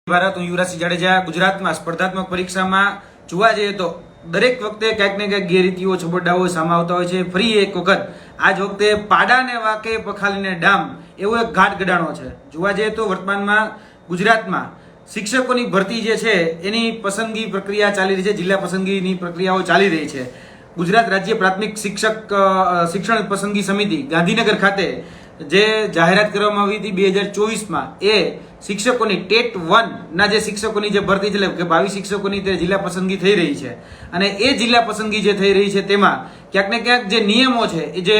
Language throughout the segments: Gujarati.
ભારત હું યુવરાજ જાડેજા ગુજરાતમાં સ્પર્ધાત્મક પરીક્ષામાં જોવા જઈએ તો દરેક વખતે ક્યાંક ને ક્યાંક ગેરરીતિઓ છબરડાઓ સામે આવતા હોય છે। ફરી એક વખત આજ વખતે પાડાને વાકે પખાલીને ડામ એવો એક ઘાટ ગડાણો છે। જોવા જઈએ તો વર્તમાનમાં ગુજરાતમાં શિક્ષકોની ભરતી જે છે એની પસંદગી પ્રક્રિયા ચાલી રહી છે, જિલ્લા પસંદગીની પ્રક્રિયાઓ ચાલી રહી છે। ગુજરાત રાજ્ય પ્રાથમિક શિક્ષણ પસંદગી સમિતિ ગાંધીનગર ખાતે જે જાહેરાત કરવામાં આવી હતી 2024માં એ શિક્ષકોની ટેટ 1 ના જે શિક્ષકોની જે ભરતી છે કે 22 શિક્ષકોની તે જિલ્લા પસંદગી થઈ રહી છે અને એ જિલ્લા પસંદગી જે થઈ રહી છે તેમાં ક્યાંક ને ક્યાંક જે નિયમો છે એ જે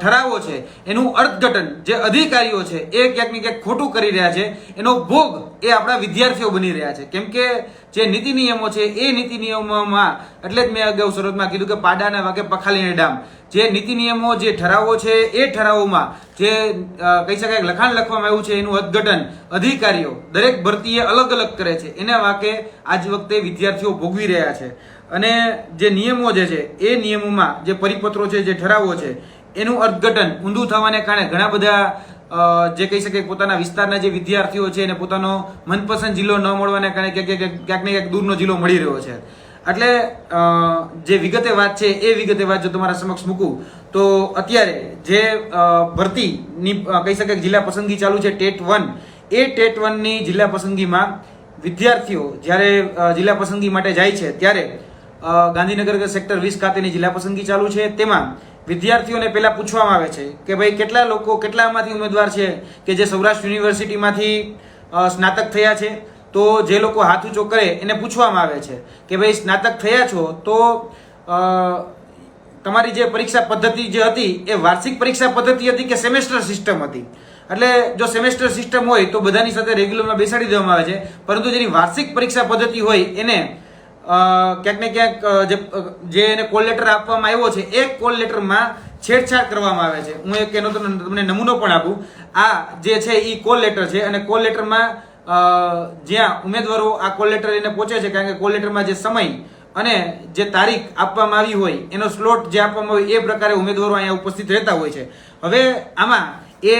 ઠરાવો છે એનું અર્થઘટન જે અધિકારીઓ છે એ ક્યાંક ને ક્યાંક ખોટું કરી રહ્યા છે, એનો ભોગ એ આપણા વિદ્યાર્થીઓ બની રહ્યા છે। કેમ કે જે નીતિ નિયમો છે એ નીતિ નિયમોમાં એટલે જ મેં અગાઉ શરૂઆતમાં કીધું કે પાડાના વાગે પખાલીને ડામ, જે નીતિ નિયમો જે ઠરાવો છે એ ઠરાવોમાં જે કહી શકાય લખાણ લખવામાં આવ્યું છે એનું અર્થઘટન અધિકારીઓ દરેક ભરતીએ અલગ અલગ કરે છે, એના વાકે આજ વખતે વિદ્યાર્થીઓ ભોગવી રહ્યા છે। અને જે નિયમો જે છે એ નિયમોમાં જે પરિપત્રો છે, જે ઠરાવો છે એનું અર્થઘટન ઊંધું થવાને કારણે ઘણા બધા જે કહી શકાય પોતાના વિસ્તારના જે વિદ્યાર્થીઓ છે એને પોતાનો મનપસંદ જિલ્લો ન મળવાને કારણે ક્યાંક ને ક્યાંક દૂરનો જિલ્લો મળી રહ્યો છે। એટલે જે વિગતે વાત છે એ વિગતે વાત જો તમારા સમક્ષ મૂકું તો અત્યારે જે ભરતીની કહી શકાય જિલ્લા પસંદગી ચાલુ છે ટેટ 1, એ ટેટ 1ની જિલ્લા પસંદગીમાં વિદ્યાર્થીઓ જ્યારે જિલ્લા પસંદગી માટે જાય છે ત્યારે ગાંધીનગર સેક્ટર 20 ખાતેની જિલ્લા પસંદગી ચાલુ છે। તેમાં વિદ્યાર્થીઓને પહેલા પૂછવામાં આવે છે કે ભાઈ કેટલામાંથી ઉમેદવાર છે કે જે સૌરાષ્ટ્ર યુનિવર્સિટીમાંથી સ્નાતક થયા છે। તો જે લોકો હાથ ઊંચો કરે એને પૂછવામાં આવે છે કે ભાઈ સ્નાતક થયા છો તો તમારી જે પરીક્ષા પદ્ધતિ જે હતી એ વાર્ષિક પરીક્ષા પદ્ધતિ હતી કે સેમેસ્ટર સિસ્ટમ હતી। એટલે જો સેમેસ્ટર સિસ્ટમ હોય તો બધાની સાથે રેગ્યુલરમાં બેસાડી દેવામાં આવે છે, પરંતુ જેની વાર્ષિક પરીક્ષા પદ્ધતિ હોય એને ક્યાંક ને ક્યાંક જે એને કોલ લેટર આપવામાં આવ્યો છે એ કોલ લેટરમાં છેડછાડ કરવામાં આવે છે। હું એક એનો તમને નમૂનો પણ આપું। આ જે છે એ કોલ લેટર છે અને કોલ લેટરમાં જ્યાં ઉમેદવારો આ કોલ લેટર એને પહોંચે છે, કારણ કે કોલ લેટરમાં જે સમય અને જે તારીખ આપવામાં આવી હોય એનો સ્લોટ જે આપવામાં હોય એ પ્રકારે ઉમેદવારો અહીંયા ઉપસ્થિત રહેતા હોય છે। હવે આમાં એ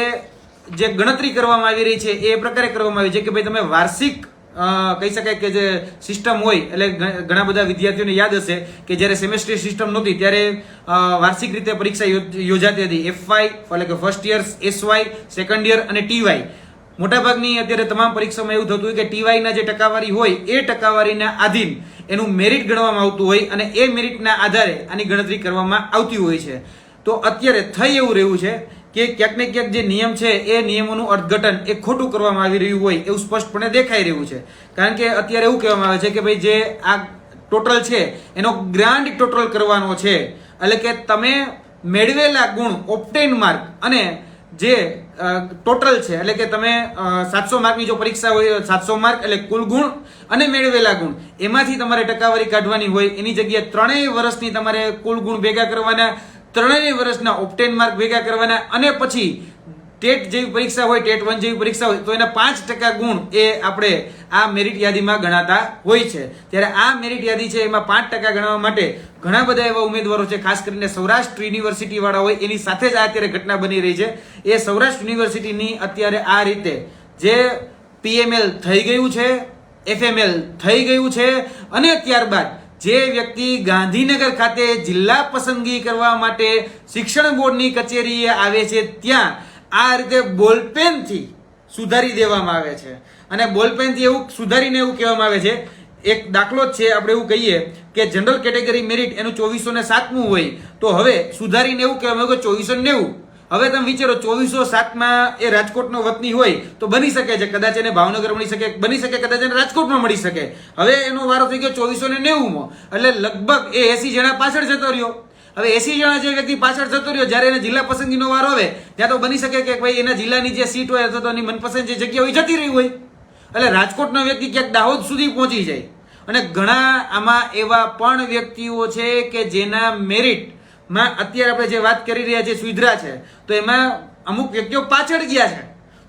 જે ગણતરી કરવામાં આવી રહી છે એ પ્રકારે કરવામાં આવી છે કે ભાઈ તમે વાર્ષિક કહી શકાય કે જે સિસ્ટમ હોય એટલે ઘણા બધા વિદ્યાર્થીઓને યાદ હશે કે જ્યારે સેમેસ્ટર સિસ્ટમ નહોતી ત્યારે વાર્ષિક રીતે પરીક્ષા યોજાતી હતી। FY એટલે કે first year, SY second year અને TY। મોટાભાગની અત્યારે તમામ પરીક્ષામાં એવું થતું હોય કે TY ના જે ટકાવારી હોય એ ટકાવારીના આધીન એનું મેરિટ ગણવામાં આવતું હોય અને એ મેરિટના આધારે આની ગણતરી કરવામાં આવતી હોય છે। તો અત્યારે થઈ એવું રહ્યું છે કે ક્યાંક ને ક્યાંક જે નિયમ છે એ નિયમોનું અર્થઘટન એ ખોટું કરવામાં આવી રહ્યું હોય એવું સ્પષ્ટપણે દેખાઈ રહ્યું છે। કારણ કે અત્યારે એવું કહેવામાં આવે છે કે ભાઈ જે આ ટોટલ છે એનો ગ્રાન્ડ ટોટલ કરવાનો છે, એટલે કે તમે મેળવેલા ગુણ ઓપ્ટેન માર્ક અને જે ટોટલ છે એટલે કે તમે 700 માર્કની જો પરીક્ષા હોય 700 માર્ક એટલે કુલ ગુણ અને મેળવેલા ગુણ એમાંથી તમારે ટકાવારી કાઢવાની હોય, એની જગ્યાએ 3 વર્ષની તમારે કુલ ગુણ ભેગા કરવાના, 3 વર્ષના ઓપ્ટેન માર્ક ભેગા કરવાના અને પછી ટેટ જેવી પરીક્ષા હોય, ટેટ 1 જેવી પરીક્ષા હોય તો એના 5% ગુણ એ આપણે આ મેરિટ યાદીમાં ગણાતા હોય છે। ત્યારે આ મેરિટ યાદી છે એમાં 5% ગણવા માટે ઘણા બધા એવા ઉમેદવારો છે, ખાસ કરીને સૌરાષ્ટ્ર યુનિવર્સિટી વાળા હોય એની સાથે જ આ અત્યારે ઘટના બની રહી છે। એ સૌરાષ્ટ્ર યુનિવર્સિટીની અત્યારે આ રીતે જે PML થઈ ગયું છે, FML થઈ ગયું છે અને ત્યારબાદ જે વ્યક્તિ ગાંધીનગર ખાતે જિલ્લા પસંદગી કરવા માટે શિક્ષણ બોર્ડની કચેરીએ આવે છે ત્યાં આ રીતે બોલપેનથી સુધારી દેવામાં આવે છે અને બોલપેનથી એવું સુધારીને એવું કહેવામાં આવે છે, એક દાખલો જ છે, આપણે એવું કહીએ કે જનરલ કેટેગરી મેરિટ એનું 2407મું હોય તો હવે સુધારીને એવું કહેવામાં આવ્યું કે 2490। હવે તમે વિચારો 2407માં એ રાજકોટનો વતની હોય તો બની શકે છે કદાચ એને ભાવનગર મળી શકે, બની શકે કદાચ એને રાજકોટમાં મળી શકે। હવે એનો વારો થઈ ગયો 2490માં, એટલે લગભગ એ 80 જણા પાછળ જતો રહ્યો। હવે 80 જણા જે વ્યક્તિ પાછળ જતો રહ્યો, જ્યારે એને જિલ્લા પસંદગીનો વારો આવે ત્યાં તો બની શકે કે ભાઈ એના જિલ્લાની જે સીટ હોય અથવા તો એની મનપસંદ જે જગ્યા હોય જતી રહી હોય, એટલે રાજકોટનો વ્યક્તિ ક્યાંક દાહોદ સુધી પહોંચી જાય। અને ઘણા આમાં એવા પણ વ્યક્તિઓ છે કે જેના મેરિટમાં અત્યારે આપણે જે વાત કરી રહ્યા છીએ સુધરા છે તો એમાં અમુક વ્યક્તિઓ પાછળ ગયા છે,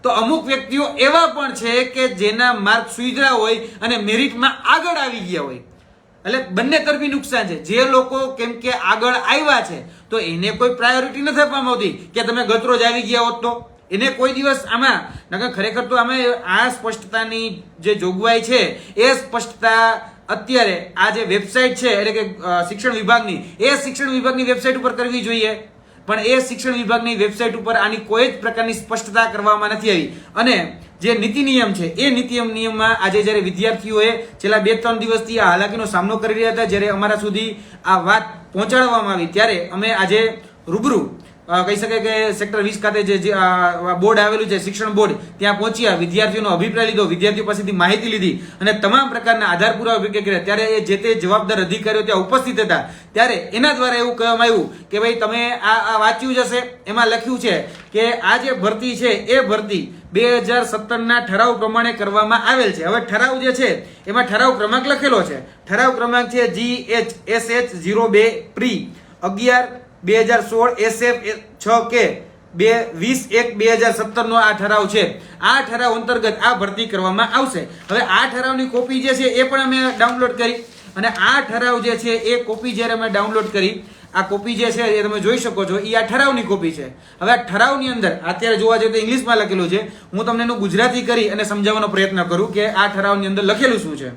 તો અમુક વ્યક્તિઓ એવા પણ છે કે જેના માર્ક સુધરા હોય અને મેરિટમાં આગળ આવી ગયા હોય। એટલે બંને તરફી નુકસાન છે। જે લોકો કેમ કે આગળ આવ્યા છે તો એને કોઈ પ્રાયોરિટી નથી આપવામાં આવતી કે તમે ગતરોજ આવી ગયા હોત તો એને કોઈ દિવસ આમાં નકર ખરેખર તો આમાં આ સ્પષ્ટતાની જે જોગવાઈ છે એ સ્પષ્ટતા અત્યારે આ જે વેબસાઇટ છે એટલે કે શિક્ષણ વિભાગની એ શિક્ષણ વિભાગની વેબસાઇટ ઉપર કરવી જોઈએ, પણ એ શિક્ષણ વિભાગની વેબસાઇટ ઉપર આની કોઈ જ પ્રકારની સ્પષ્ટતા કરવામાં નથી આવી. અને જે નીતિ નિયમ છે એ નીતિ નિયમમાં આજે જ્યારે વિદ્યાર્થીઓએ છેલ્લા 2-3 દિવસથી આ હાલાકીનો સામનો કરી રહ્યા હતા, જ્યારે અમારા સુધી આ વાત પહોંચાડવામાં આવી ત્યારે અમે આજે રૂબરૂ કહી શકાય કે સેક્ટર 20 ખાતે જે બોર્ડ આવેલું છે શિક્ષણ બોર્ડ ત્યાં પહોંચ્યા, વિદ્યાર્થીઓનો અભિપ્રાય લીધો, વિદ્યાર્થીઓ પાસેથી માહિતી લીધી અને તમામ પ્રકારના આધાર પુરાવા ભેગા કર્યા. ત્યારે એ જે તે જવાબદાર અધિકારીઓ ત્યાં ઉપસ્થિત હતા ત્યારે એના દ્વારા એવું કહેવામાં આવ્યું કે ભાઈ તમે આ વાંચ્યું જ હશે, એમાં લખ્યું છે કે આ જે ભરતી છે એ ભરતી 2017ના ઠરાવ પ્રમાણે કરવામાં આવેલ છે. હવે ઠરાવ જે છે એમાં ઠરાવ ક્રમાંક લખેલો છે, ઠરાવ ક્રમાંક છે GHSH02 પ્રી 11/2016 SF 6K 20/1/2017 નો આ ઠરાવ છે. આ ઠરાવ અંતર્ગત આ ભરતી કરવામાં આવશે. હવે આ ઠરાવની કોપી જે છે એ પણ અમે ડાઉનલોડ કરી અને આ ઠરાવ જે છે એ કોપી જ્યારે અમે ડાઉનલોડ કરી, આ કોપી જે છે એ તમે જોઈ શકો છો, એ આ ઠરાવની કોપી છે. હવે આ ઠરાવની અંદર અત્યારે જોવા જઈએ તો ઇંગ્લિશમાં લખેલું છે, હું તમને એનું ગુજરાતી કરી અને સમજાવવાનો પ્રયત્ન કરું કે આ ઠરાવની અંદર લખેલું શું છે.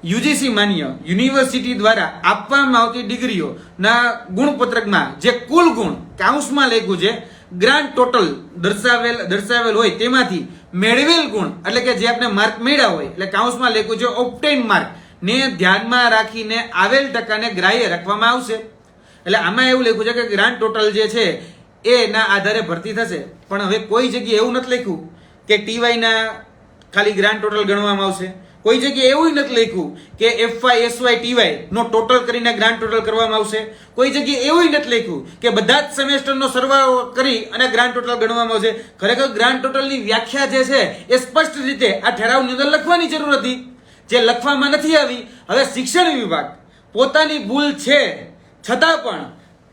યુજીસી માન્ય યુનિવર્સિટી દ્વારા આપવામાં આવતી ડિગ્રીઓના ગુણપત્રકમાં જે કુલ ગુણ કાઉન્સમાં લખ્યું છે, ગ્રાન્ડ ટોટલ દર્શાવેલ હોય તેમાંથી મેળવેલ ગુણ એટલે કે જે આપણે માર્ક મેળવ્યા હોય એટલે કાઉન્સમાં લખ્યું છે ઓબ્ટેન માર્ક ને ધ્યાનમાં રાખીને આવેલ ટકાને ગ્રાહ્ય રાખવામાં આવશે. એટલે આમાં એવું લખ્યું છે કે ગ્રાન્ડ ટોટલ જે છે એના આધારે ભરતી થશે. પણ હવે કોઈ જગ્યાએ એવું નથી લખ્યું કે ટીવાય ના ખાલી ગ્રાન્ડ ટોટલ ગણવામાં આવશે, કોઈ જગ્યાએ એવું નથી લખ્યું કે FY SY TY નો ટોટલ કરીને ગ્રાન્ડ ટોટલ કરવામાં આવશે, કોઈ જગ્યાએ એવું નથી લખ્યું કે બધા જ સેમેસ્ટરનો સરવાળો કરી અને ગ્રાન્ડ ટોટલ ગણવામાં આવશે. ખરેખર ગ્રાન્ડ ટોટલની વ્યાખ્યા જે છે એ સ્પષ્ટ રીતે આ ઠરાવની અંદર લખવાની જરૂર હતી, જે લખવામાં નથી આવી. હવે શિક્ષણ વિભાગ પોતાની ભૂલ છે છતાં પણ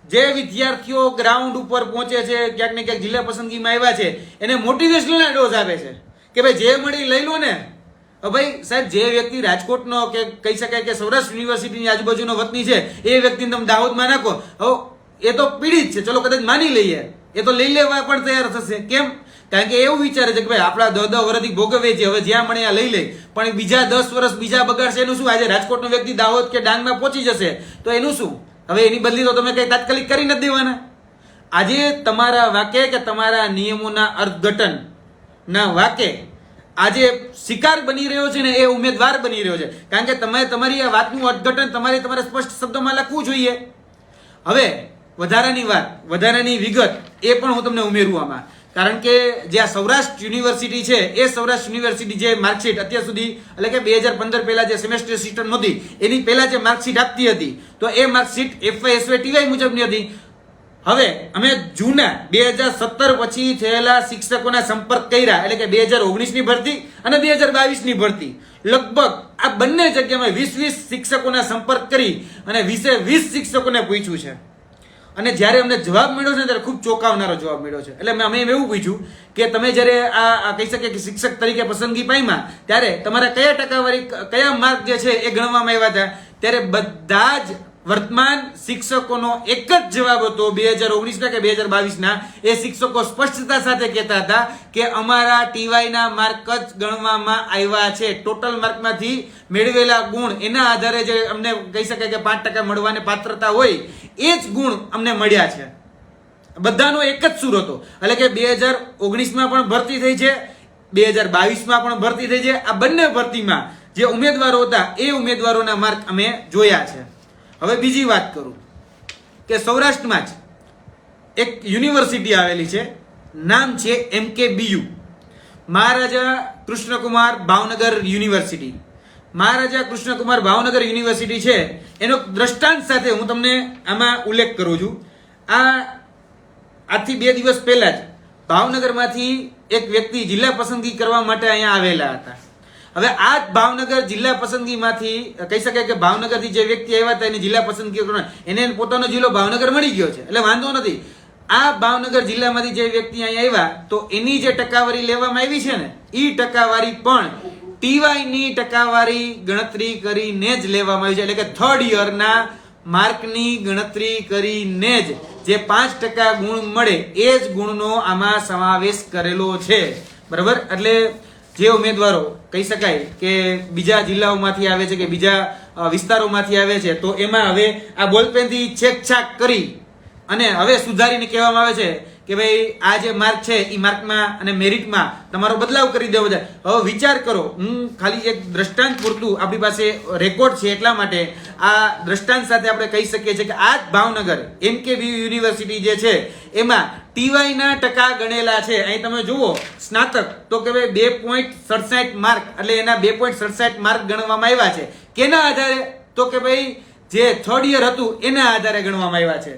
જે વિદ્યાર્થીઓ ગ્રાઉન્ડ ઉપર પહોંચે છે, ક્યાંક ને ક્યાંક જિલ્લા પસંદગીમાં આવ્યા છે, એને મોટિવેશનલ ડોઝ આપે છે કે ભાઈ જે મળી લઈ લો ને. ભાઈ સાહેબ, જે વ્યક્તિ રાજકોટનો કે કહી શકાય કે સૌરાષ્ટ્ર યુનિવર્સિટીની આજુબાજુનો વતની છે એ વ્યક્તિને તમે દાહોદમાં નાખો, હવે એ તો પીડિત છે, ચલો કદાચ માની લઈએ, એ તો લઈ લેવા પણ તૈયાર થશે. કેમ? કારણ કે એવું વિચારે છે કે ભાઈ આપણા 10 વર્ષથી ભોગવીએ છીએ, હવે જ્યાં મળે લઈ લે, પણ બીજા 10 વર્ષ બીજા બગાડશે એનું શું? આજે રાજકોટનો વ્યક્તિ દાહોદ કે ડાંગમાં પહોંચી જશે તો એનું શું? હવે એની બદલી તો તમે કઈ તાત્કાલિક કરી નથી દેવાના. આજે તમારા વાકે કે તમારા નિયમોના અર્થઘટન ના વાકે આજે શિકાર બની રહ્યો છે ને એ ઉમેદવાર બની રહ્યો છે. કારણ કે તમે તમારી આ વાતનું અર્થઘટન તમારે સ્પષ્ટ શબ્દોમાં લખવું જોઈએ. હવે વધારાની વિગત એ પણ હું તમને ઉમેરું આમાં, કારણ કે જે આ સૌરાષ્ટ્ર યુનિવર્સિટી છે એ સૌરાષ્ટ્ર યુનિવર્સિટી જે માર્કશીટ અત્યાર સુધી એટલે કે 2015 પહેલા જે સેમેસ્ટર સિસ્ટમ નહોતી એની પહેલા જે માર્કશીટ આપતી હતી તો એ માર્કશીટ FY SY TY મુજબની હતી. હવે અમે જૂના 2017 પછી થયેલા શિક્ષકોના સંપર્ક કર્યા એટલે કે 2019 ની ભરતી અને 2022 ની ભરતી, લગભગ આ બંને જગ્યામાં 20 શિક્ષકોના સંપર્ક કરી અને 20 શિક્ષકોને પૂછ્યું છે. અને જ્યારે અમને જવાબ મળ્યો છે ત્યારે ખૂબ ચોંકાવનારો જવાબ મળ્યો છે. એટલે અમે એવું પૂછ્યું કે તમે જ્યારે આ કહી શકીએ કે શિક્ષક તરીકે પસંદગી પામ્યા ત્યારે તમારા કયા ટકાવારી કયા માર્ક જે છે એ ગણવામાં આવ્યા હતા? ત્યારે બધા જ વર્તમાન શિક્ષકોનો એક જ જવાબ હતો 2019 ના કે 2022 ના. એ શિક્ષકો સ્પષ્ટતા સાથે કહેતા હતા કે અમારા ટીવાય ના માર્ક જ ગણવામાં આવ્યા છે, ટોટલ માર્કમાંથી મેળવેલા ગુણ એના આધારે જે અમને કહી શકાય કે 5% મળવાની પાત્રતા હોય એ જ ગુણ અમને મળ્યા છે. બધાનો એક જ સૂર હતો. એટલે કે 2019 માં પણ ભરતી થઈ છે, 2022 માં પણ ભરતી થઈ છે. આ બંને ભરતીમાં જે ઉમેદવારો હતા એ ઉમેદવારોના માર્ક અમે જોયા છે. હવે બીજી વાત કરું કે સૌરાષ્ટ્રમાં જ એક યુનિવર્સિટી આવેલી છે, નામ છે MKBU, મહારાજા કૃષ્ણકુમાર ભાવનગર યુનિવર્સિટી. મહારાજા કૃષ્ણકુમાર ભાવનગર યુનિવર્સિટી છે એનો દ્રષ્ટાંત સાથે હું તમને આમાં ઉલ્લેખ કરું છું. આજથી 2 દિવસ પહેલા જ ભાવનગરમાંથી એક વ્યક્તિ જિલ્લા પસંદગી કરવા માટે અહીંયા આવેલા હતા. હવે આ ભાવનગર જિલ્લા પસંદગીમાંથી કહી શકાય કે ભાવનગરથી જે વ્યક્તિ આવ્યા હતા એની જિલ્લા પસંદગી કરવા એને પોતાનો જિલ્લો ભાવનગર મળી ગયો છે એટલે વાંધો નથી. આ ભાવનગર જિલ્લામાંથી જે વ્યક્તિ અહીંયા આવ્યા તો એની જે ટકાવારી લેવામાં આવી છે ને એ ટકાવારી પણ ટીવાય ની ટકાવારી ગણતરી કરીને જ લેવામાં આવી છે. એટલે કે 3rd યરના માર્કની ગણતરી કરીને જ જે 5% ગુણ મળે એ જ ગુણનો આમાં સમાવેશ કરેલો છે. બરાબર. એટલે જે ઉમેદવારો કહી શકાય કે બીજા જિલ્લાઓમાંથી આવે છે કે બીજા વિસ્તારોમાંથી આવે છે તો એમાં હવે આ બોલપેનથી છેકછાક કરી અને હવે સુધારીને કહેવામાં આવે છે કે ભાઈ આ જે માર્ક છે એ માર્કમાં અને મેરિટમાં તમારો બદલાવ કરી દેવો છે. હવે વિચાર કરો, હું ખાલી એક દ્રષ્ટાંત પૂરતું આપણી પાસે રેકોર્ડ છે એટલા માટે આ દ્રષ્ટાંત સાથે આપણે કહી શકીએ છીએ કે આ જ ભાવનગર MKBU યુનિવર્સિટી જે છે એમાં TY ના ટકા ગણેલા છે. અહીં તમે જુઓ સ્નાતક તો કે ભાઈ 2.67 માર્ક એટલે એના 2.67 માર્ક ગણવામાં આવ્યા છે. કેના આધારે? તો કે ભાઈ જે થર્ડ યર હતું એના આધારે ગણવામાં આવ્યા છે.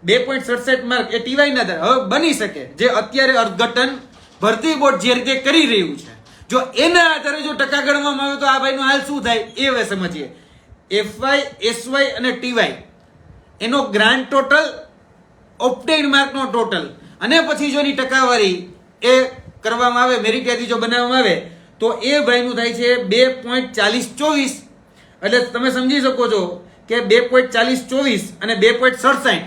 2.67 માર્ક એ TY ના આધારે. હવે બની શકે જે અત્યારે અર્થઘટન ભરતી બોર્ડ જે રીતે કરી રહ્યું છે જો એના આધારે જો ટકા ગણવામાં આવે તો આ ભાઈનો હાલ શું થાય એ હવે સમજીએ. FY, SY અને TY એનો ગ્રાન્ડ ટોટલ, ઓબ્ટેઇન્ડ માર્કનો ટોટલ અને પછી જો એની ટકાવારી એ કરવામાં આવે, મેરિટ યાદી જો બનાવવામાં આવે તો એ ભાઈનું થાય છે 2.4024. એટલે તમે સમજી શકો છો કે 2.4024 અને 2.67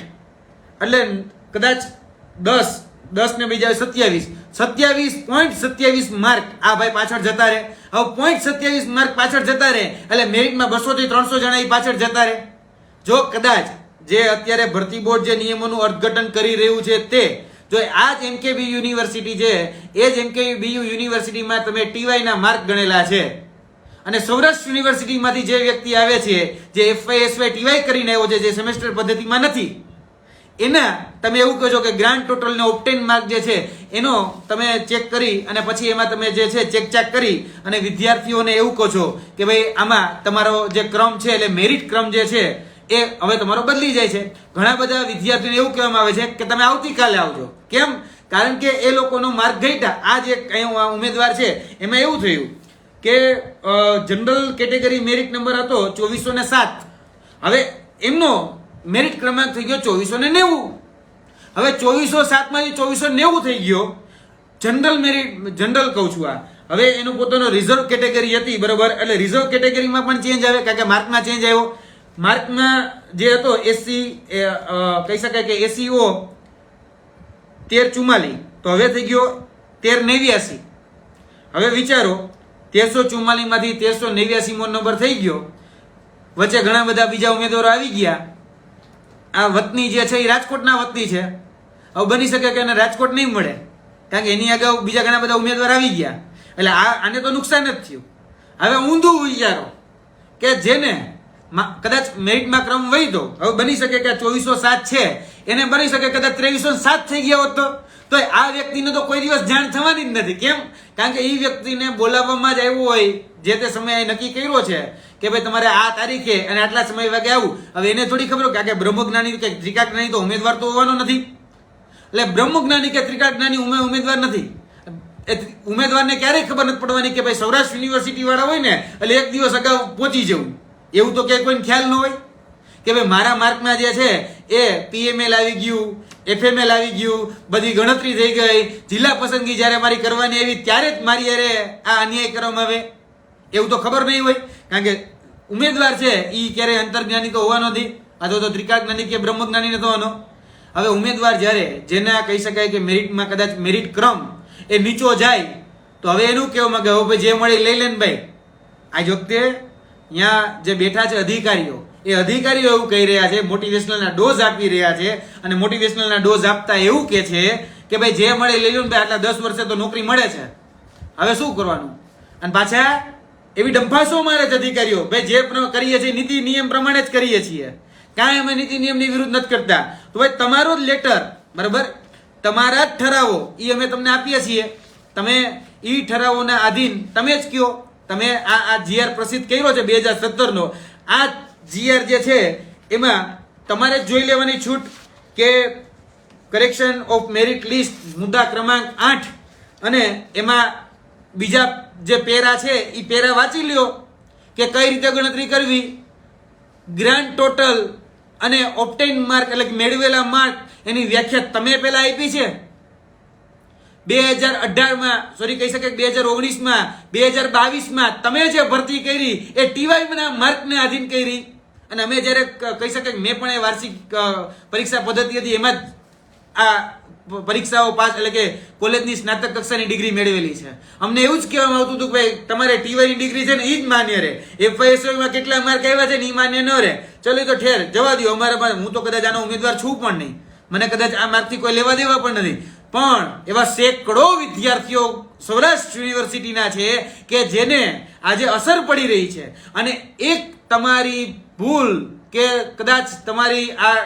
એટલે કદાચ 10 ને બીજા 27.27 માર્ક આ ભાઈ પાછળ જતા રહે. હવે 0.27 માર્ક પાછળ જતા રહે એટલે મેરિટમાં 200 થી 300 જણા એ પાછળ જતા રહે. જો કદાચ જે અત્યારે ભરતી બોર્ડ જે નિયમોનું અર્થઘટન કરી રહ્યું છે તે જો આ જ MKBU યુનિવર્સિટી છે એ જ MKBU યુનિવર્સિટીમાં તમે TY ના માર્ક ગણેલા છે અને સૌરાષ્ટ્ર યુનિવર્સિટીમાંથી જે વ્યક્તિ આવે છે જે FY, SY, TY કરીને આવ્યો છે જે સેમેસ્ટર પદ્ધતિમાં નથી એના તમે એવું કહો છો કે ગ્રાન્ડ ટોટલ ને ઓબ્ટેન માર્ક જે છે એનો તમે ચેક કરી અને પછી એમાં તમે જે છે ચેક કરી અને વિદ્યાર્થીઓને એવું કહો છો કે ભાઈ આમાં તમારો જે ક્રમ છે એટલે મેરિટ ક્રમ જે છે એ હવે તમારો બદલી જાય છે. ઘણા બધા વિદ્યાર્થીઓને એવું કહેવામાં આવે છે કે તમે આવતીકાલે આવજો. કેમ? કારણ કે એ લોકોનો માર્ક ઘટ્યા. આ જે ઉમેદવાર છે એમાં એવું થયું કે જનરલ કેટેગરી મેરિટ નંબર હતો 2407. હવે એમનો મેરિટ ક્રમાંક થઈ ગયો 2490. હવે 2407 માંથી 2490 થઈ ગયો જનરલ મેરિટ. જનરલ કહું છું આ. હવે એનો પોતાનો રિઝર્વ કેટેગરી હતી. બરોબર. એટલે રિઝર્વ કેટેગરીમાં પણ ચેન્જ આવે કારણ કે માર્કમાં ચેન્જ આવ્યો. માર્કમાં જે હતો SC કહી શકાય કે SCO 1344 તો હવે થઈ ગયો 1389. હવે વિચારો 1344 માંથી 1389 મો નંબર થઈ ગયો. વચ્ચે ઘણા બધા બીજા ઉમેદવારો આવી ગયા. આ વતની જે છે એ રાજકોટના વતની છે. હવે બની શકે કે એને રાજકોટ નહીં મળે કારણ કે એની આગળ બીજા ઘણા બધા ઉમેદવાર આવી ગયા એટલે આને તો નુકસાન જ થયું. હવે ઊંધું વિચારો કે જેને કદાચ મેરિટમાં ક્રમ વહી દો. હવે બની શકે કે 2407 છે એને બની શકે કદાચ 2307 થઈ ગયા હોત તો આ વ્યક્તિને તો કોઈ દિવસ જાણ થવાની જ નથી. કેમ? કારણ કે એ વ્યક્તિને બોલાવવામાં જ આવ્યો હોય જે તે સમયે નક્કી કર્યો છે કે ભાઈ તમારે આ તારીખે અને આટલા સમય વાગે આવું. હવે એને થોડી ખબર કે બ્રહ્મજ્ઞાની કે ત્રિકાજ્ઞાની તો ઉમેદવાર તો હોવાનો નથી. એટલે બ્રહ્મજ્ઞાની કે ત્રિકાજ્ઞાની ઉમેદવાર નથી. ઉમેદવારને ક્યારેય ખબર નથી પડવાની કે ભાઈ સૌરાષ્ટ્ર યુનિવર્સિટી વાળા હોય ને એટલે એક દિવસ અગાઉ પહોંચી જવું એવું તો કે કોઈને ખ્યાલ ન હોય કે ભાઈ મારા માર્કમાં જે છે એ PML આવી ગયું, FML આવી ગયું, બધી ગણતરી થઈ ગઈ, જિલ્લા પસંદગી જ્યારે મારી કરવાની આવી ત્યારે જ મારી યારે આ અન્યાય કરવામાં આવે એવું તો ખબર નહીં હોય. કારણ કે ઉમેદવાર છે એ ક્યારેય અંતર્જ્ઞાની તો હોવાનો નથી અથવા તો ત્રિકાજ્ઞાની કે બ્રહ્મજ્ઞાની નથી હોવાનો. હવે ઉમેદવાર જ્યારે જેના કહી શકાય કે મેરિટમાં કદાચ મેરિટ ક્રમ એ નીચો જાય તો હવે એનું કહેવા માંગે હવે ભાઈ જે મળે લઈ લે ને ભાઈ. આજ વખતે અહીંયા જે બેઠા છે અધિકારીઓ એ અધિકારીઓ એવું કહી રહ્યા છે, મોટિવેશનલના ડોઝ આપી રહ્યા છે અને મોટિવેશનલના ડોઝ આપતા એવું કહે છે કે ભાઈ જે મળે લઈ લો ને ભાઈ આટલા 10 વર્ષે તો નોકરી મળે છે હવે શું કરવાનું. અને પાછા એવી ડંફાસો મારે છે અધિકારીઓ ભાઈ જે કરીએ છીએ નીતિ નિયમ પ્રમાણે જ કરીએ છીએ કાંઈ અમે નીતિ નિયમની વિરુદ્ધ નથી કરતા. તો ભાઈ તમારો જ લેટર બરાબર તમારા જ ઠરાવો એ અમે તમને આપીએ છીએ. તમે એ ઠરાવોના આધીન તમે જ કયો. તમે આ GR પ્રસિદ્ધ કર્યો છે 2017 નો આ GR જે છે એમાં તમારે જ જોઈ લેવાની છૂટ કે કરેક્શન ઓફ મેરિટ લિસ્ટ મુદ્દા ક્રમાંક 8 અને એમાં બીજા જે પેરા છે એ પેરા વાંચી લ્યો કે કઈ રીતે ગણતરી કરવી. ગ્રાન્ડ ટોટલ અને ઓબ્ટેઇન માર્ક એટલે મેળવેલા માર્ક એની વ્યાખ્યા તમે પહેલા આપી છે 2018માં સોરી કહી શકે 2019માં 2022માં તમે જે ભરતી કરી એ TY ના માર્કને આધીન કરી અને અમે જ્યારે કહી શકાય કે મેં પણ એ વાર્ષિક પરીક્ષા પદ્ધતિ હતી એમાં જ આ પરીક્ષાઓ પાસ એટલે કે કોલેજની સ્નાતક કક્ષાની ડિગ્રી મેળવેલી છે. અમને એવું જ કહેવામાં આવતું હતું કે ભાઈ તમારે ટીવાયની ડિગ્રી છે ને એ જ માન્ય રહે, એફઆઈએસઓમાં કેટલા માર્ક આવ્યા છે ને એ માન્ય ન રહે, ચલો તો ઠેર જવા દો, અમારા પાસે હું તો કદાચ આનો ઉમેદવાર છું પણ નહીં, મને કદાચ આ માર્કથી કોઈ લેવા દેવા પણ નથી. પણ એવા સેંકડો વિદ્યાર્થીઓ સૌરાષ્ટ્ર યુનિવર્સિટીના છે કે જેને આજે અસર પડી રહી છે, અને એક તમારી ભૂલ કે કદાચ તમારી આ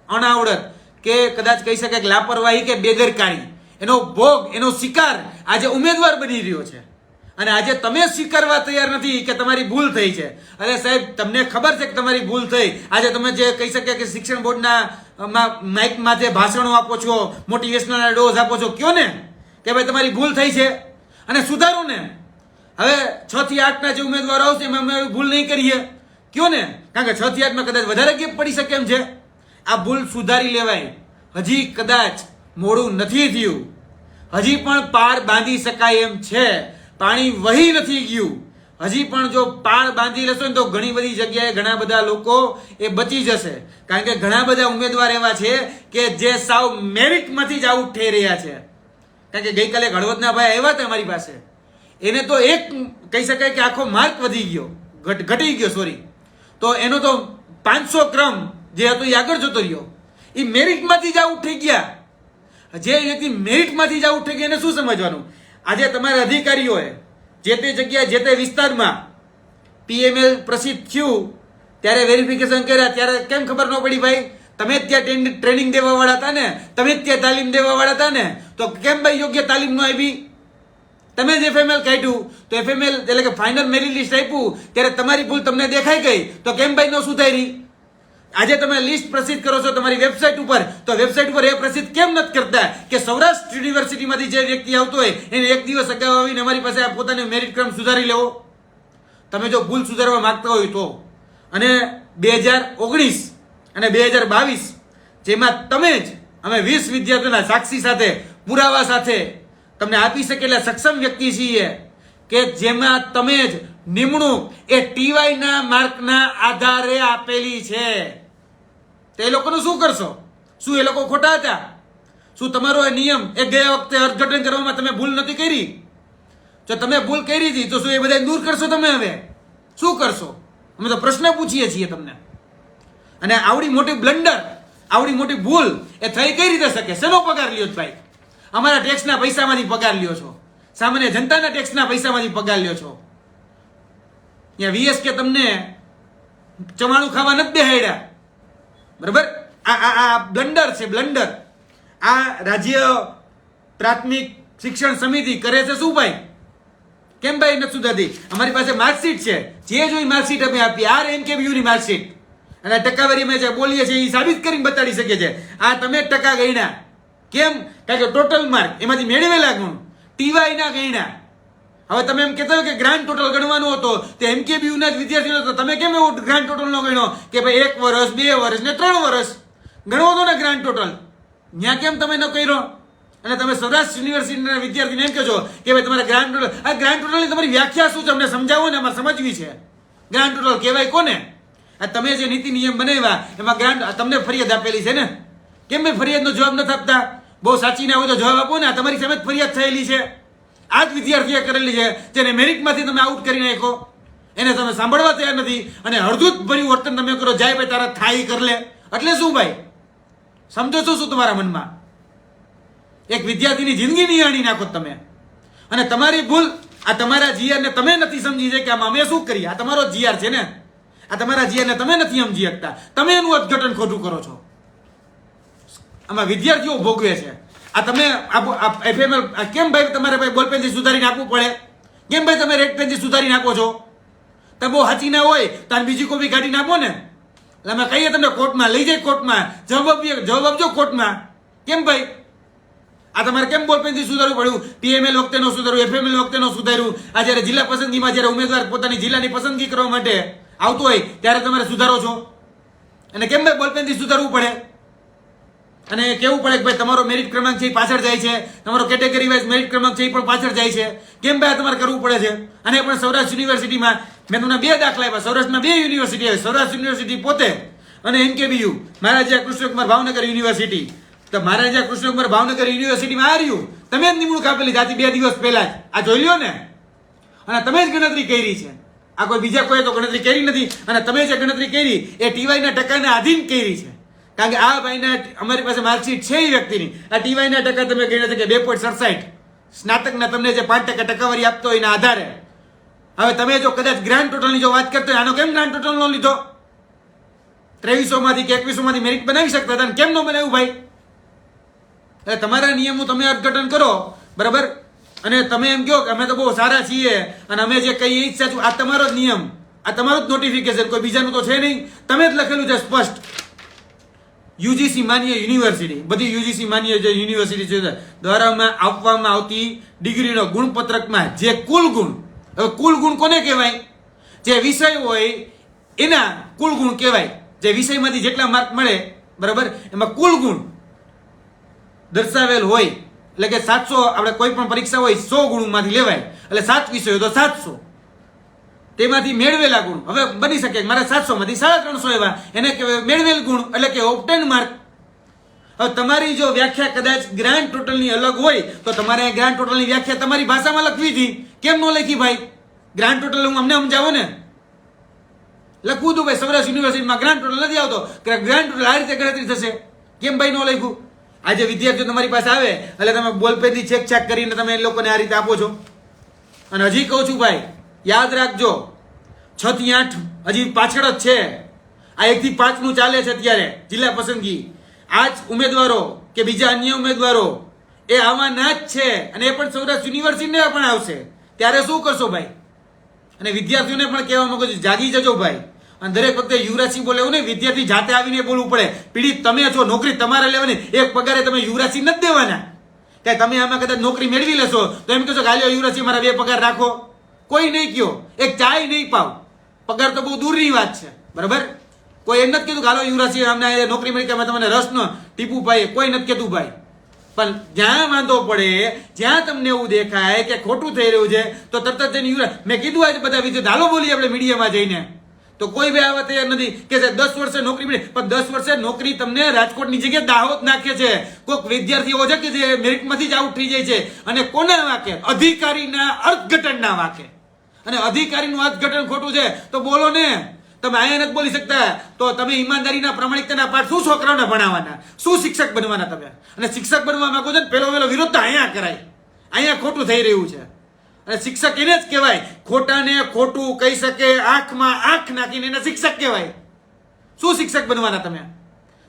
અનાવડત કે કદાચ કહી શકાય કે લાપરવાહી કે બેદરકારી એનો ભોગ એનો શિકાર આજે ઉમેદવાર બની રહ્યો છે. અને આજે તમે સ્વીકારવા તૈયાર નથી કે તમારી ભૂલ થઈ છે. અરે સાહેબ, તમને ખબર છે કે તમારી ભૂલ થઈ. આજે તમે જે કહી શકાય કે શિક્ષણ બોર્ડના માઇકમાં જે ભાષણો આપો છો, મોટિવેશનલ ડોઝ આપો છો, કયો ને કે ભાઈ તમારી ભૂલ થઈ છે અને સુધારો ને. હવે 6 થી 8ના જે ઉમેદવારો આવશે એમાં અમે ભૂલ નહીં કરીએ, કયો ને, કારણ કે 6 થી 8માં કદાચ વધારે ગેપ પડી શકે એમ છે. આ ભૂલ સુધારી લેવાય. હજી કદાચ મોડું નથી થયું, હજી પણ પાર બાંધી શકાય એમ છે. પાણી વહી નથી ગયું. હજી પણ જો પાળ બાંધી લેશો ને તો ઘણી બધી જગ્યાએ ઘણા બધા લોકો એ બચી જશે. કારણ કે ઘણા બધા ઉમેદવાર એવા છે કે જે સાવ મેરિટમાંથી જ આઉટ થઈ રહ્યા છે. કારણ કે ગઈકાલે હળવદના ભાઈ આવ્યા હતા અમારી પાસે, એને તો એક કહી શકાય કે આખો માર્ક વધી ગયો, ઘટી ગયો સોરી, તો એનો તો 500 ક્રમ જે હતો એ આગળ જતો રહ્યો. એ મેરિટમાંથી જ આઉટ થઈ ગયા. જે વ્યક્તિ મેરિટમાંથી જ આઉટ થઈ ગયા એને શું સમજવાનું? આજે તમારા અધિકારીઓએ જે તે જગ્યાએ જે તે વિસ્તારમાં પીએમએલ પ્રસિદ્ધ થયું ત્યારે વેરિફિકેશન કર્યા ત્યારે કેમ ખબર ન પડી ભાઈ? તમે જ ત્યાં ટ્રેનિંગ દેવા વાળા હતા ને, તમે જ ત્યાં તાલીમ દેવા વાળા હતા ને, તો કેમ ભાઈ યોગ્ય તાલીમ ન આપી? તમે જ એફએમએલ કાઢ્યું તો એફએમએલ એટલે કે ફાઇનલ મેરિટ લિસ્ટ આપ્યું ત્યારે તમારી ભૂલ તમને દેખાઈ ગઈ તો કેમ ભાઈ ન સુધારી? આજે તમે લિસ્ટ પ્રસિદ્ધ કરો છો તમારી વેબસાઇટ ઉપર, તો વેબસાઇટ ઉપર એ પ્રસિદ્ધ કેમ નથી કરતા કે સૌરાષ્ટ્ર યુનિવર્સિટીમાંથી જે વ્યક્તિ આવતો હોય એને એક દિવસ અગાઉ આવીને અમારી પાસે આ પોતાનો મેરિટ ક્રમ સુધારી લેવો? તમે જો ભૂલ સુધારવા માંગતા હોય તો. અને 2019 અને 2022 જેમાં તમે જ અમે 20 વિદ્યાર્થીઓના સાક્ષી સાથે પુરાવા સાથે તમને આપી શકેલા સક્ષમ વ્યક્તિ છીએ કે જેમાં તમે જ નિમણૂક એ ટીવાયના માર્કના આધારે આપેલી છે. તો એ લોકોનું શું કરશો? શું એ લોકો ખોટા હતા? શું તમારો એ નિયમ એ ગયા વખતે અર્થઘટન કરવામાં તમે ભૂલ નથી કરી? જો તમે ભૂલ કરી હતી તો શું એ બધા દૂર કરશો? તમે હવે શું કરશો? અમે તો પ્રશ્ન પૂછીએ છીએ તમને. અને આવડી મોટી બ્લન્ડર, આવડી મોટી ભૂલ એ થઈ કઈ રીતે શકે? શેનો પગાર લ્યો છો ભાઈ? અમારા ટેક્સના પૈસામાંથી પગાર લ્યો છો, સામાન્ય જનતાના ટેક્સના પૈસામાંથી પગાર લ્યો છો. ત્યાં વીએસ કે તમને ચવાણું ખાવા નથી બેહાડ્યા, બરાબર? આ બ્લન્ડર છે, બ્લન્ડર. આ રાજ્ય પ્રાથમિક શિક્ષણ સમિતિ કરે છે શું ભાઈ? કેમ ભાઈ નથી સુધારતી? અમારી પાસે માર્કશીટ છે, જે જોઈ માર્કશીટ અમે આપી, RNKBU ની માર્કશીટ. અને ટકાવારી અમે જે બોલીએ છીએ એ સાબિત કરીને બતાડી શકીએ છીએ. આ તમે ટકા ગણ્યા કેમ? કારણ કે ટોટલ માર્ક એમાંથી મેળવેલા ગુણ ટીવાયના ગણ્યા. હવે તમે એમ કહેતા હોય કે ગ્રાન્ડ ટોટલ ગણવાનો હતો તે MKBU ના જ વિદ્યાર્થીઓ હતો, તમે કેમ એવો ગ્રાન્ડ ટોટલ નો ગણ્યો કે ભાઈ 1 વર્ષ 2 વર્ષ ને 3 વર્ષ ગણવો હતો ને ગ્રાન્ડ ટોટલ? ત્યાં કેમ તમે ન કર્યો? અને તમે સૌરાષ્ટ્ર યુનિવર્સિટીના વિદ્યાર્થીને એમ કહો છો કે ભાઈ તમારે ગ્રાન્ડ ટોટલ, આ ગ્રાન્ડ ટોટલની તમારી વ્યાખ્યા શું છે અમને સમજાવો ને, અમારે સમજવી છે. ગ્રાન્ડ ટોટલ કહેવાય કોને? આ તમે જે નીતિ નિયમ બનાવ્યા એમાં ગ્રાન્ડ તમને ફરિયાદ આપેલી છે ને, કેમ ભાઈ ફરિયાદનો જવાબ નથી આપતા? બહુ સાચી ના હોય તો જવાબ આપો ને. તમારી સામે જ ફરિયાદ થયેલી છે, આ જ વિદ્યાર્થીએ કરેલી છે, જેને મેરિટમાંથી તમે આઉટ કરી નાખો, એને તમે સાંભળવા તૈયાર નથી અને હળદૂત ભર્યું વર્તન તમે કરો, જાય ભાઈ તારા થાય કર લે. એટલે શું ભાઈ? સમજો છો શું તમારા મનમાં? એક વિદ્યાર્થીની જિંદગી નિહાળી નાખો તમે. અને તમારી ભૂલ આ તમારા જીઆર ને તમે નથી સમજી છે કે આમાં અમે શું કરીએ. આ તમારો જીઆર છે ને, આ તમારા જીઆર ને તમે નથી સમજી શકતા, તમે એનું અર્થઘટન ખોટું કરો છો. આમાં વિદ્યાર્થીઓ ભોગવે છે. આ તમે એફએમએલ કેમ ભાઈ તમારે ભાઈ બોલપેનથી સુધારીને આપવું પડે? કેમ ભાઈ તમે રેડ પેનથી સુધારીને આપો છો? તમે બહુ હાચી ના હોય તો બીજી કોપી કાઢીને આપો ને. એટલે અમે કહીએ તમને કોર્ટમાં લઈ જાય, કોર્ટમાં જવાબ આપજો કોર્ટમાં. કેમ ભાઈ આ તમારે કેમ બોલપેનથી સુધારવું પડ્યું? પીએમએલ વખતે નો સુધાર્યું, એફએમએલ વખતે નો સુધાર્યું. આ જ્યારે જિલ્લા પસંદગીમાં જ્યારે ઉમેદવાર પોતાની જિલ્લાની પસંદગી કરવા માટે આવતો હોય ત્યારે તમારે સુધારો છો. અને કેમ ભાઈ બોલપેનથી સુધારવું પડે? અને કેવું પડે કે ભાઈ તમારો મેરિટ ક્રમાંક છે એ પાછળ જાય છે, તમારો કેટેગરી વાઇઝ મેરિટ ક્રમાંક છે એ પણ પાછળ જાય છે. કેમ ભાઈ તમારે કરવું પડે છે? અને પણ સૌરાષ્ટ્ર યુનિવર્સિટીમાં મેં તમને 2 દાખલા આપ્યા. સૌરાષ્ટ્રમાં 2 યુનિવર્સિટી આવી, સૌરાષ્ટ્ર યુનિવર્સિટી પોતે અને NKBU મહારાજા કૃષ્ણકુમાર ભાવનગર યુનિવર્સિટી. તો મહારાજા કૃષ્ણકુમાર ભાવનગર યુનિવર્સિટીમાં આ રહ્યું, તમે જ નિમણૂક આપેલી જાતિ 2 દિવસ પહેલા જ. આ જોઈ લ્યો ને, અને તમે જ ગણતરી કરી છે. આ કોઈ બીજા કોઈ તો ગણતરી કરી નથી. અને તમે જે ગણતરી કરી એ ટીવાયના ટકાના આધીન કરી છે. કારણ કે આ ભાઈના અમારી પાસે માર્કશીટ છે એ વ્યક્તિની. આ ટીવાયના ટકા તમે ગણ્યા છે કે 2.67, સ્નાતકના તમને જે 5% ટકાવારી આપતો હોય એના આધારે. હવે તમે જો કદાચ ગ્રાન્ડ ટોટલની જો વાત કરતો હોય, આનો કેમ ગ્રાન્ડ ટોટલ નો લીધો? 2300 માંથી કે 2100 માંથી મેરિટ બનાવી શકતા હતા, કેમ ન બનાવ્યું ભાઈ? એટલે તમારા નિયમો તમે અર્થઘટન કરો, બરાબર, અને તમે એમ કહો કે અમે તો બહુ સારા છીએ અને અમે જે કહીએ એ જ સાચું. આ તમારો જ નિયમ, આ તમારું જ નોટિફિકેશન, કોઈ બીજાનું તો છે નહીં. તમે જ લખેલું છે સ્પષ્ટ. યુજીસી માન્ય યુનિવર્સિટી, બધી યુજીસી માન્ય જે યુનિવર્સિટી છે દ્વારા આપવામાં આવતી ડિગ્રીનો ગુણપત્રકમાં જે કુલ ગુણ, હવે કુલ ગુણ કોને કહેવાય? જે વિષય હોય એના કુલ ગુણ કહેવાય. જે વિષયમાંથી જેટલા માર્ક મળે, બરાબર, એમાં કુલ ગુણ દર્શાવેલ હોય. એટલે કે 700, આપણે કોઈ પણ પરીક્ષા હોય 100 ગુણમાંથી લેવાય, એટલે 7 વિષયો તો 700, તેમાંથી મેળવેલા ગુણ. હવે બની શકે મારા 700 માંથી 350 એવા, એને કહેવાય મેળવેલ ગુણ, એટલે કે ઓબ્ટેન માર્ક. હવે તમારી જો વ્યાખ્યા કદાચ ગ્રાન્ડ ટોટલની અલગ હોય તો તમારે ગ્રાન્ડ ટોટલની વ્યાખ્યા તમારી ભાષામાં લખવી હતી. કેમ ન લખી ભાઈ? ગ્રાન્ડ ટોટલ હું અમને સમજાવો ને. લખવું હતું ભાઈ, સૌરાષ્ટ્ર યુનિવર્સિટીમાં ગ્રાન્ડ ટોટલ નથી આવતો, ગ્રાન્ડ ટોટલ આ રીતે ગણતરી થશે. કેમ ભાઈ ન લખ્યું? આજે વિદ્યાર્થીઓ તમારી પાસે આવે એટલે તમે બોલપેનથી ચેક કરીને તમે એ લોકોને આ રીતે આપો છો. અને હજી કહું છું ભાઈ, યાદ રાખજો, 6 થી 8 હજી પાછળ જ છે. આ 1 થી 5 નું ચાલે છે અત્યારે જિલ્લા પસંદગી. આ જ ઉમેદવારો કે બીજા અન્ય ઉમેદવારો એ આવવાના જ છે, અને એ પણ સૌરાષ્ટ્ર યુનિવર્સિટીને પણ આવશે. ત્યારે શું કરશો ભાઈ? અને વિદ્યાર્થીઓને પણ કહેવા માંગુ છું, જાગી જજો ભાઈ. અને દરેક વખતે યુવરાજસિંહ બોલે એવું નહીં, વિદ્યાર્થી જાતે આવીને બોલવું પડે. પીડિત તમે છો, નોકરી તમારે લેવાની, એક પગારે તમે યુવરાજસિંહ નથી દેવાના. કે તમે આમાં કદાચ નોકરી મેળવી લેશો તો એમ કહેશો કે હાલ્યો યુવરાજસિંહ મારા 2 પગાર રાખો. કોઈ નહીં કયો, એક ચાય નહીં પાવ. પગાર તો બહુ દૂરની વાત છે, બરાબર. કોઈ એમ નથી કીધું કે હાલો યુવરાજસિંહ અમને નોકરી મળી કે અમે તમને રસ ન ટીપું પાઈએ, કોઈ નથી કહેતું ભાઈ. પણ જ્યાં વાંધો પડે, જ્યાં તમને એવું દેખાય કે ખોટું થઈ રહ્યું છે, તો તરત જ યુવરાજ, મેં કીધું આજે બધા વિદ્યાર્થી હાલો બોલીએ આપણે મીડિયામાં જઈને, તો કોઈ ભાઈ આવા તૈયાર નથી કે 10 વર્ષે નોકરી મળે. પણ 10 વર્ષે નોકરી તમને રાજકોટની જગ્યાએ દાહોદ નાખે છે. કોઈક વિદ્યાર્થીઓ છે કે જે મેરિટમાંથી જ આઉટ થઈ જાય છે, અને કોના વાકે? અધિકારીના અર્થઘટનના વાકે. અને અધિકારીનું અર્થઘટન ખોટું છે તો બોલો ને. તમે અહીંયા નથી બોલી શકતા તો તમે ઈમાનદારીના પ્રામાણિકતાના પાઠ શું છોકરાઓને ભણાવવાના? શું શિક્ષક બનવાના તમે? અને શિક્ષક બનવા માંગો છો ને, પેલો વિરોધ તો અહીંયા કરાય. અહીંયા ખોટું થઈ રહ્યું છે. અને શિક્ષક એને જ કહેવાય, ખોટાને ખોટું કહી શકે, આંખમાં આંખ નાખીને એને શિક્ષક કહેવાય. શું શિક્ષક બનવાના તમે?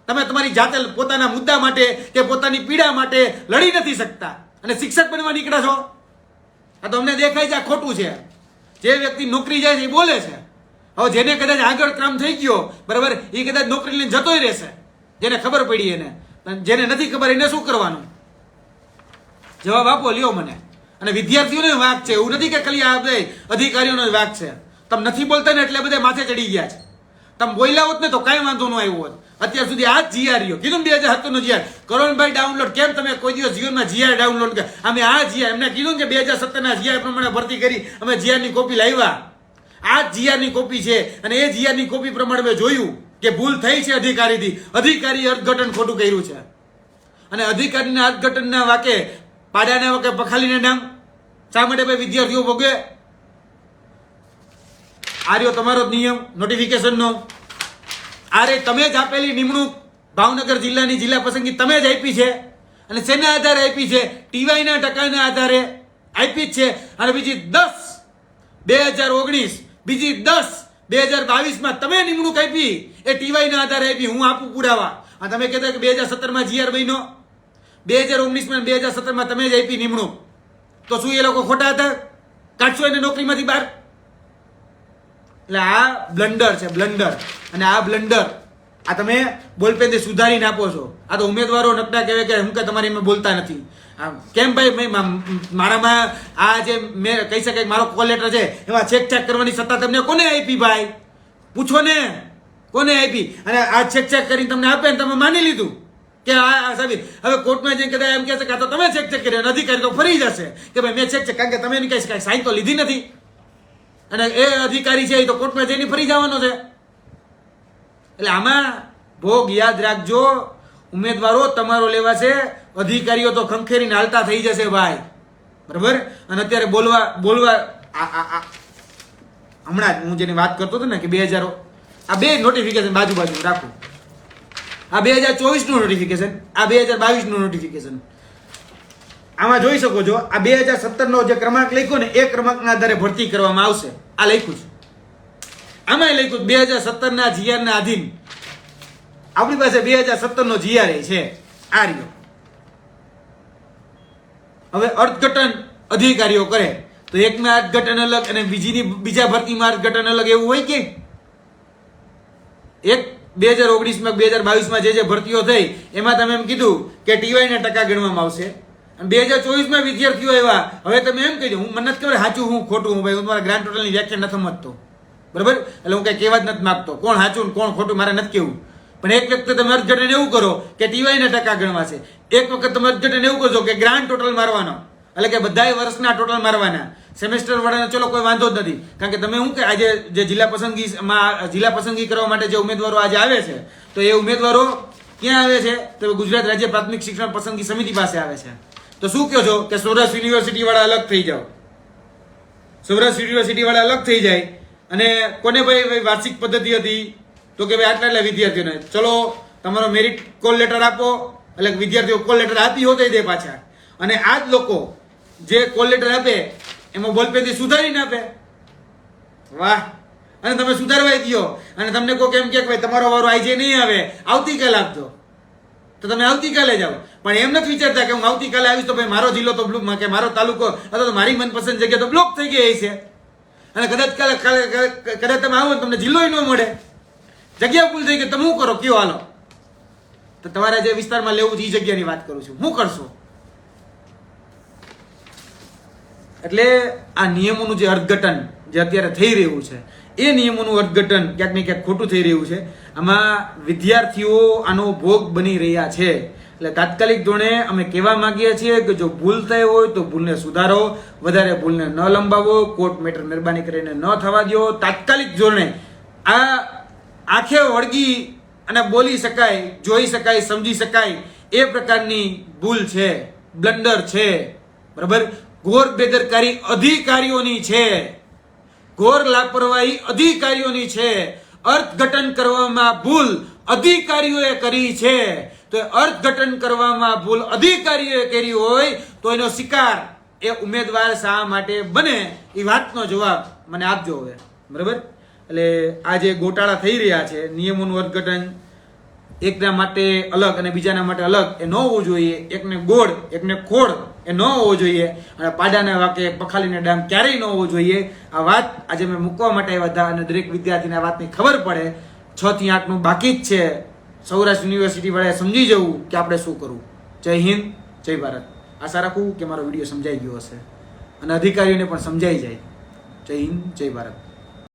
તમે તમારી જાતે પોતાના મુદ્દા માટે કે પોતાની પીડા માટે લડી નથી શકતા અને શિક્ષક બનવા નીકળ્યા છો. આ તો અમને દેખાય છે આ ખોટું છે. જે વ્યક્તિ નોકરી જાય છે એ બોલે છે. હવે જેને કદાચ આગળ ક્રમ થઈ ગયો, બરાબર, એ કદાચ નોકરી લઈને જતોય રહેશે, જેને ખબર પડી એને. જેને નથી ખબર એને શું કરવાનું? જવાબ આપો લ્યો મને. અને વિદ્યાર્થીઓનો વાંક છે, એવું નથી કે ખાલી આ અધિકારીઓનો વાંક છે. તમે નથી બોલતા ને એટલે બધા માથે ચડી ગયા છે. તમે બોલ્યા હોત ને તો કાંઈ વાંધો ન આવ્યો હોત. અત્યાર સુધી આ જ GR રહ્યો. કીધું ને 2017 નો GR. કરોણભાઈ ડાઉનલોડ કેમ તમે કોઈ દિવસ જીવનમાં GR ડાઉનલોડ કરે? અમે આ GR એમને કીધું કે 2017 ના GR પ્રમાણે ભરતી કરી, અમે GR ની કોપી લાવ્યા. આ જ GR ની કોપી છે, અને એ GR ની કોપી પ્રમાણે મેં જોયું કે ભૂલ થઈ છે અધિકારીથી. અધિકારી અર્થઘટન ખોટું કર્યું છે. અને અધિકારીના અર્થઘટનના વાકે પાડાના વાકે પખાલીને નામ શા માટે ભાઈ વિદ્યાર્થીઓ ભોગે? આ રહ્યો તમારો જ નિયમ નોટિફિકેશનનો. આરે તમે જ આપેલી નિમણૂક ભાવનગર જિલ્લાની જિલ્લા પસંદગી તમે જ આપી છે. અને શેના આધારે આપી છે? ટીવાયના ટકાના આધારે આપી જ છે. અને બીજી 10 2019, બીજી 10 2022 તમે નિમણૂક આપી, એ ટીવાયના આધારે આપી. હું આપું પુરાવા. આ તમે કહેતા કે 2017 GR બન્યો, 2019 2017 તમે જ આપી નિમણૂક, તો શું એ લોકો ખોટા હતા? કાઢશો એને નોકરીમાંથી બહાર? એટલે આ બ્લન્ડર છે, બ્લન્ડર. અને આ બ્લન્ડર આ તમે બોલપેનથી સુધારીને આપો છો. આ તો ઉમેદવારો નકટા કહેવાય કે હું કે તમારી એમાં બોલતા નથી. કેમ ભાઈ? મારામાં આ જે મેં કહી શકાય મારો કોલ લેટર છે એમાં ચેક કરવાની સત્તા તમને કોને આપી ભાઈ? પૂછો ને, કોને આપી? અને આ ચેક કરીને તમને આપે ને તમે માની લીધું કે આ સાબિત. હવે કોર્ટમાં જઈને કદાચ એમ કહેશે કે તો તમે ચેક કર્યો, અધિકારી તો ફરી જશે કે ભાઈ મેં ચેક, કારણ કે તમે એની કઈ સાઈન તો લીધી નથી. અને એ અધિકારી છે એ તો કોર્ટમાં જઈને ફરી જવાનો છે. એટલે આમાં ભોગ યાદ રાખજો, ઉમેદવારો તમારો લેવાશે, અધિકારીઓ તો ખંખેરીને હાલતા થઈ જશે ભાઈ, બરાબર. અને અત્યારે બોલવા હમણાં હું જેની વાત કરતો હતો ને કે 2000 આ બે નોટિફિકેશન બાજુ રાખું, આ 2024 નું નોટિફિકેશન, આ 2022 નું નોટિફિકેશન. આમાં જોઈ શકો છો આ 2017 નો જે ક્રમાંક લખ્યો ને એ ક્રમાંકના આધારે ભરતી કરવામાં આવશે. આ લખ્યું છે, આમાં લખ્યું 2017 ના જીઆર ના આધીન આપણી પાસે 2017 નો જીઆર છે આ રહ્યો. હવે અર્થઘટન અધિકારીઓ કરે તો એકમાં અર્થઘટન અલગ અને બીજા ભરતીમાં અર્થઘટન અલગ એવું હોય કે એક 2019 માં 2022 માં જે ભરતીઓ થઈ એમાં તમે એમ કીધું કે ટીવાય ના ટકા ગણવામાં આવશે, અને 2024 માં વિદ્યાર્થીઓ એવા. હવે તમે એમ કહીજો, હું મને નથી ખબર સાચું હું ખોટું, હું ભાઈ હું તમારા ગ્રાન્ડ ટોટલની વ્યાખ્યા નથી સમજતો, બરાબર. એટલે હું કઈ કહેવા જ નથી માંગતો કોણ સાચું ને કોણ ખોટું મારે નથી કેવું. પણ એક વખતે તમે અર્થઘટન એવું કરો કે ટીવાય ના ટકા ગણવાશે, એક વખત તમે અર્થઘટન એવું કરજો કે ગ્રાન્ડ ટોટલ મારવાનો, એટલે કે બધાય વર્ષના ટોટલ મારવાના. સેમેસ્ટર વાળાને ચલો કોઈ વાંધો જ નથી, કારણ કે તમે શું કે આજે જે જિલ્લા પસંદગી કરવા માટે જે ઉમેદવારો આજે આવે છે તો એ ઉમેદવારો ક્યાં આવે છે તો ગુજરાત રાજ્ય પ્રાથમિક શિક્ષણ પસંદગી સમિતિ પાસે આવે છે. તો શું કહો છો કે સૌરાષ્ટ્ર યુનિવર્સિટી વાળા અલગ થઈ જાઓ, સૌરાષ્ટ્ર યુનિવર્સિટી વાળા અલગ થઈ જાય. અને કોને ભાઈ વાર્ષિક પદ્ધતિ હતી તો કે ભાઈ આટલા વિદ્યાર્થીઓને ચલો તમારો મેરિટ કોલ લેટર આપો, એટલે વિદ્યાર્થીઓ કોલ લેટર આપી હોતે દે પાછા. અને આ જ લોકો જે કોલ લેટર આપે એમાં બોલપેનથી સુધારીને આપે. વાહ. અને તમે સુધારવાય દો અને તમને કોઈ એમ કે ભાઈ તમારો વારો આજે નહીં આવે, આવતીકાલે આપજો, તો તમે આવતીકાલે જાઓ. પણ એમ નથી વિચારતા કે હું આવતીકાલે આવીશ તો ભાઈ મારો જિલ્લો તો બ્લોક કે મારો તાલુકો અથવા તો મારી મનપસંદ જગ્યા તો બ્લોક થઈ ગઈ છે, અને કદાચ તમે આવો તમને જિલ્લો ન મળે, જગ્યા ફૂલ થઈ ગઈ, તમે શું કરો કયો હાલો. તો તમારા જે વિસ્તારમાં લેવું છે એ જગ્યાની વાત કરું છું, શું કરશો. એટલે આ નિયમોનું જે અર્થઘટન જે અત્યારે થઈ રહ્યું છે એ નિયમોનું અર્થઘટન ક્યાંક ને ક્યાંક ખોટું થઈ રહ્યું છે. આમાં વિદ્યાર્થીઓ આનો ભોગ બની રહ્યા છે. એટલે તાત્કાલિક ધોરણે અમે કહેવા માંગીએ છીએ કે જો ભૂલ થઈ હોય તો ભૂલને સુધારો, વધારે ભૂલને ન લંબાવો, કોર્ટ મેટર મહેરબાની કરીને ન થવા દો. તાત્કાલિક ધોરણે આ આંખે વળગી અને બોલી શકાય, જોઈ શકાય, સમજી શકાય એ પ્રકારની ભૂલ છે, બ્લન્ડર છે, બરાબર. ઘોર બેદરકારી અધિકારીઓની છે, ઘોર લાપરવાહી અધિકારીઓની છે. અર્થઘટન કરવામાં ભૂલ અધિકારીઓએ કરી છે, તો અર્થઘટન કરવામાં ભૂલ અધિકારીઓએ કરી હોય તો એનો શિકાર એ ઉમેદવાર શા માટે બને એ વાતનો જવાબ મને આપજો હવે, બરાબર. એટલે આ જે ગોટાળા થઈ રહ્યા છે, નિયમોનું અર્થઘટન એકના માટે અલગ અને બીજાના માટે અલગ એ ન હોવું જોઈએ. એકને ગોળ એકને ખોળ એ ન હોવો જોઈએ, અને પાડાના વાકે પખાલીને ડામ ક્યારેય ન હોવો જોઈએ. આ વાત આજે મેં મૂકવા માટે આવ્યા હતા, અને દરેક વિદ્યાર્થીને આ વાતની ખબર પડે. 6 થી 8 નું બાકી જ છે. સૌરાષ્ટ્ર યુનિવર્સિટી વાળાએ સમજી જવું કે આપણે શું કરવું. જય હિન્દ, જય ભારત. આશા રાખું કે મારો વિડીયો સમજાઈ ગયો હશે અને અધિકારીઓને પણ સમજાઈ જાય. જય હિન્દ, જય ભારત.